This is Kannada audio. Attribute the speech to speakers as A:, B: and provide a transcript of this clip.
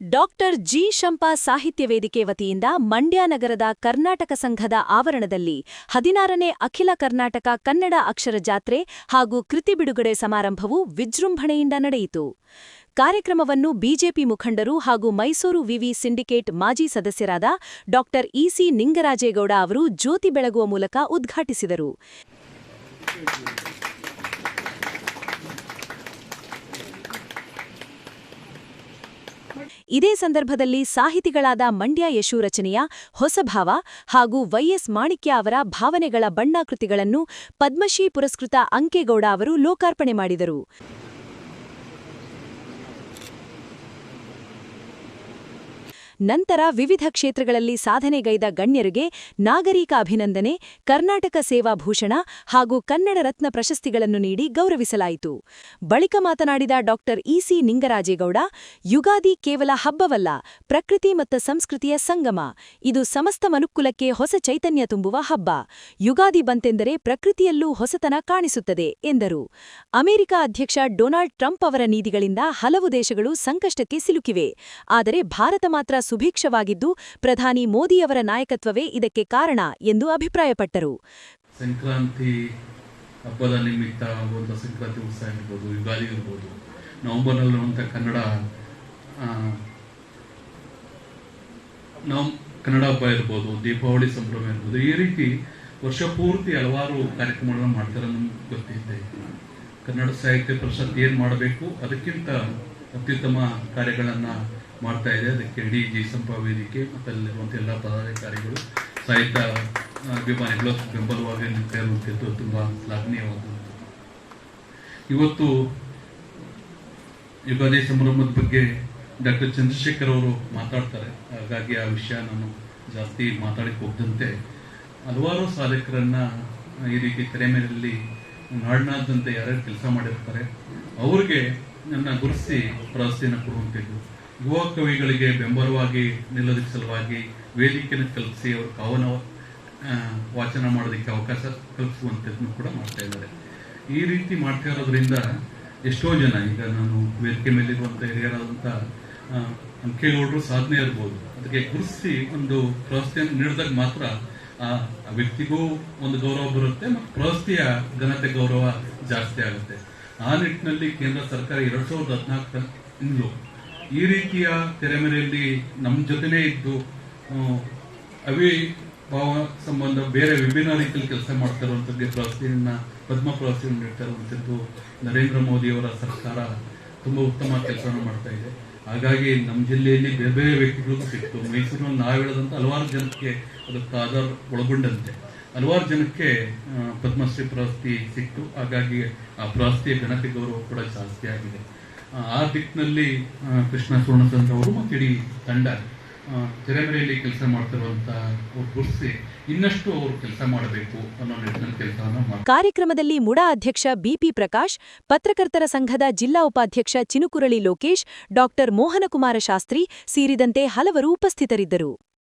A: ಡಾಕ್ಟರ್ ಜಿ ಶಂಪಾ ಸಾಹಿತ್ಯ ವೇದಿಕೆ ವತಿಯಿಂದ ಮಂಡ್ಯ ನಗರದ ಕರ್ನಾಟಕ ಸಂಘದ ಆವರಣದಲ್ಲಿ 16ನೇ ಅಖಿಲ ಕರ್ನಾಟಕ ಕನ್ನಡ ಅಕ್ಷರ ಜಾತ್ರೆ ಹಾಗೂ ಕೃತಿ ಬಿಡುಗಡೆ ಸಮಾರಂಭವು ವಿಜೃಂಭಣೆಯಿಂದ ನಡೆಯಿತು. ಕಾರ್ಯಕ್ರಮವನ್ನು ಬಿಜೆಪಿ ಮುಖಂಡರು ಹಾಗೂ ಮೈಸೂರು ವಿವಿ ಸಿಂಡಿಕೇಟ್ ಮಾಜಿ ಸದಸ್ಯರಾದ ಡಾಕ್ಟರ್ ಇಸಿ ನಿಂಗರಾಜೇಗೌಡ ಅವರು ಜ್ಯೋತಿ ಬೆಳಗುವ ಮೂಲಕ ಉದ್ಘಾಟಿಸಿದರು. ಇದೇ ಸಂದರ್ಭದಲ್ಲಿ ಸಾಹಿತಿಗಳಾದ ಮಂಡ್ಯ ಯಶು ರಚನೆಯ ಹೊಸಭಾವ ಹಾಗೂ ವೈಎಸ್ ಮಾಣಿಕ್ಯ ಅವರ ಭಾವನೆಗಳ ಬಣ್ಣಾಕೃತಿಗಳನ್ನು ಪದ್ಮಶ್ರೀ ಪುರಸ್ಕೃತ ಅಂಕೇಗೌಡ ಅವರು ಲೋಕಾರ್ಪಣೆ ಮಾಡಿದರು. ನಂತರ ವಿವಿಧ ಕ್ಷೇತ್ರಗಳಲ್ಲಿ ಸಾಧನೆಗೈದ ಗಣ್ಯರಿಗೆ ನಾಗರಿಕ ಅಭಿನಂದನೆ, ಕರ್ನಾಟಕ ಸೇವಾ ಭೂಷಣ ಹಾಗೂ ಕನ್ನಡ ರತ್ನ ಪ್ರಶಸ್ತಿಗಳನ್ನು ನೀಡಿ ಗೌರವಿಸಲಾಯಿತು. ಬಳಿಕ ಮಾತನಾಡಿದ ಡಾಕ್ಟರ್ ಇಸಿ ನಿಂಗರಾಜೇಗೌಡ, ಯುಗಾದಿ ಕೇವಲ ಹಬ್ಬವಲ್ಲ, ಪ್ರಕೃತಿ ಮತ್ತು ಸಂಸ್ಕೃತಿಯ ಸಂಗಮ. ಇದು ಸಮಸ್ತ ಮನುಕುಲಕ್ಕೆ ಹೊಸ ಚೈತನ್ಯ ತುಂಬುವ ಹಬ್ಬ. ಯುಗಾದಿ ಬಂತೆಂದರೆ ಪ್ರಕೃತಿಯಲ್ಲೂ ಹೊಸತನ ಕಾಣಿಸುತ್ತದೆ ಎಂದರು. ಅಮೆರಿಕ ಅಧ್ಯಕ್ಷ ಡೊನಾಲ್ಡ್ ಟ್ರಂಪ್ ಅವರ ನೀತಿಗಳಿಂದ ಹಲವು ದೇಶಗಳು ಸಂಕಷ್ಟಕ್ಕೆ ಸಿಲುಕಿವೆ. ಆದರೆ ಭಾರತ ಮಾತ್ರ ಸುಭಿಕ್ಷವಾಗಿದ್ದು ಪ್ರಧಾನಿ ಮೋದಿಯವರ ನಾಯಕತ್ವವೇ ಇದಕ್ಕೆ ಕಾರಣ ಎಂದು ಅಭಿಪ್ರಾಯಪಟ್ಟರು.
B: ಸಂಕ್ರಾಂತಿ ಹಬ್ಬದ ನಿಮಿತ್ತ ಒಂದು ಸಂಕ್ರಾಂತಿ ಉತ್ಸವ ಇರ್ಬೋದು, ಯುಗಾದಿ ಇರ್ಬೋದು, ನವೆಂಬರ್ನಲ್ಲಿರುವಂಥ ಕನ್ನಡ ಹಬ್ಬ ಇರ್ಬೋದು, ದೀಪಾವಳಿ ಸಂಭ್ರಮ ಇರ್ಬೋದು, ಈ ರೀತಿ ವರ್ಷ ಪೂರ್ತಿ ಹಲವಾರು ಕಾರ್ಯಕ್ರಮಗಳನ್ನು ಮಾಡ್ತಾರೆ. ನಮ್ಗೆ ಗೊತ್ತಿದೆ ಕನ್ನಡ ಸಾಹಿತ್ಯ ಪರಿಷತ್ ಏನು ಮಾಡಬೇಕು ಅದಕ್ಕಿಂತ ಅತ್ಯುತ್ತಮ ಕಾರ್ಯಗಳನ್ನು ಮಾಡ್ತಾ ಇದೆ. ಅದಕ್ಕೆ ಇಡೀ ಜಿ ಶಂಪಾ ವೇದಿಕೆ ಮತ್ತು ಅಲ್ಲಿರುವಂಥ ಎಲ್ಲ ಪದಾಧಿಕಾರಿಗಳು, ಸಾಹಿತ್ಯ ಅಭಿಮಾನಿಗಳು ಬೆಂಬಲವಾಗಿ ನಿಂತ ಇರುವಂಥದ್ದು ತುಂಬ ಶ್ಲಾಘನೀಯವಾದದ್ದು. ಇವತ್ತು ಯುಗಾದಿ ಸಂಭ್ರಮದ ಬಗ್ಗೆ ಡಾಕ್ಟರ್ ಚಂದ್ರಶೇಖರ್ ಅವರು ಮಾತಾಡ್ತಾರೆ. ಹಾಗಾಗಿ ಆ ವಿಷಯ ನಾನು ಜಾಸ್ತಿ ಮಾತಾಡಕ್ಕೆ ಹೋಗದಂತೆ ಹಲವಾರು ಸಾಧಕರನ್ನ ಈ ರೀತಿ ತೆರೆ ಮೇಲೆಯಲ್ಲಿ ನಾಡಿನಾದ್ಯಂತ ಯಾರ್ಯಾರು ಕೆಲಸ ಮಾಡಿರ್ತಾರೆ ಅವ್ರಿಗೆ ನನ್ನ ಗುರುತಿಸಿ ಪ್ರಶಸ್ತಿಯನ್ನು ಕೊಡುವಂಥದ್ದು, ಯುವ ಕವಿಗಳಿಗೆ ಬೆಂಬಲವಾಗಿ ನಿಲ್ಲೋದಕ್ಕೆ ಸಲುವಾಗಿ ವೇದಿಕೆಯನ್ನು ಕಲ್ಪಿಸಿ ಅವ್ರ ಕವನ ವಾಚನ ಮಾಡೋದಕ್ಕೆ ಅವಕಾಶ ಕಲ್ಪಿಸುವಂಥದ್ದನ್ನು ಕೂಡ ಮಾಡ್ತಾ ಇದ್ದಾರೆ. ಈ ರೀತಿ ಮಾಡ್ತಾ ಇರೋದ್ರಿಂದ ಎಷ್ಟೋ ಜನ, ಈಗ ನಾನು ವೇದಿಕೆ ಮೇಲಿರುವಂಥ ಹಿರಿಯರಾದಂಥ ಅಂಕೇಗೌಡರು ಸಾಧನೆ ಇರ್ಬೋದು, ಅದಕ್ಕೆ ಗುರುತಿಸಿ ಒಂದು ಪ್ರಶಸ್ತಿಯನ್ನು ನೀಡಿದಾಗ ಮಾತ್ರ ಆ ವ್ಯಕ್ತಿಗೂ ಒಂದು ಗೌರವ ಬರುತ್ತೆ ಮತ್ತು ಪ್ರಶಸ್ತಿಯ ಘನತೆ ಗೌರವ ಜಾಸ್ತಿ ಆಗುತ್ತೆ. ಆ ನಿಟ್ಟಿನಲ್ಲಿ ಕೇಂದ್ರ ಸರ್ಕಾರ 2014 ಈ ರೀತಿಯ ತೆರೆಮರೆಯಲ್ಲಿ ನಮ್ಮ ಜೊತೆನೇ ಇದ್ದು ಅವಿಭಾವ ಸಂಬಂಧ ಬೇರೆ ವಿಭಿನ್ನ ರೀತಿಯಲ್ಲಿ ಕೆಲಸ ಮಾಡ್ತಾ ಇರುವಂಥದ್ದು ಪ್ರಶಸ್ತಿಯನ್ನ ಪದ್ಮ ಪ್ರಶಸ್ತಿಯನ್ನು ನೀಡ್ತಾ ಇರುವಂಥದ್ದು ನರೇಂದ್ರ ಮೋದಿಯವರ ಸರ್ಕಾರ ತುಂಬ ಉತ್ತಮ ಕೆಲಸವನ್ನು ಮಾಡ್ತಾ ಇದೆ. ಹಾಗಾಗಿ ನಮ್ಮ ಜಿಲ್ಲೆಯಲ್ಲಿ ಬೇರೆ ಬೇರೆ ವ್ಯಕ್ತಿಗಳಿಗೂ ಸಿಕ್ತು. ಮೈಸೂರಿನಲ್ಲಿ ನಾವು ಹೇಳದಂತ ಹಲವಾರು ಜನಕ್ಕೆ ಅದಕ್ಕೆ ಆಧಾರ ಒಳಗೊಂಡಂತೆ ಹಲವಾರು ಜನಕ್ಕೆ ಪದ್ಮಶ್ರೀ ಪ್ರಶಸ್ತಿ ಸಿಕ್ತು. ಹಾಗಾಗಿ ಆ ಪ್ರಶಸ್ತಿಯ ಘನತೆ ಗೌರವ ಕೂಡ ಜಾಸ್ತಿ ಆಗಿದೆ. ಆ ದಿಕ್ಕಿನಲ್ಲಿ ಕೃಷ್ಣ ಸುವರ್ಣಚಂದ್ರ ಅವರು ಮತ್ತು ಇಡೀ ತಂಡ ತೆರೆಮರೆಯಲ್ಲಿ ಕೆಲಸ ಮಾಡ್ತಿರುವಂತ ಗುರುತಿಸಿ ಇನ್ನಷ್ಟು ಅವರು ಕೆಲಸ ಮಾಡಬೇಕು ಅನ್ನೋ ನಿಟ್ಟಿನಲ್ಲಿ ಕೆಲಸವನ್ನು ಮಾಡ್ತಾರೆ.
A: ಕಾರ್ಯಕ್ರಮದಲ್ಲಿ ಮುಡಾ ಅಧ್ಯಕ್ಷ ಬಿಪಿ ಪ್ರಕಾಶ್, ಪತ್ರಕರ್ತರ ಸಂಘದ ಜಿಲ್ಲಾ ಉಪಾಧ್ಯಕ್ಷ ಚಿನುಕುರಳಿ ಲೋಕೇಶ್, ಡಾಕ್ಟರ್ ಮೋಹನಕುಮಾರ ಶಾಸ್ತ್ರಿ ಸೇರಿದಂತೆ ಹಲವರು ಉಪಸ್ಥಿತರಿದ್ದರು.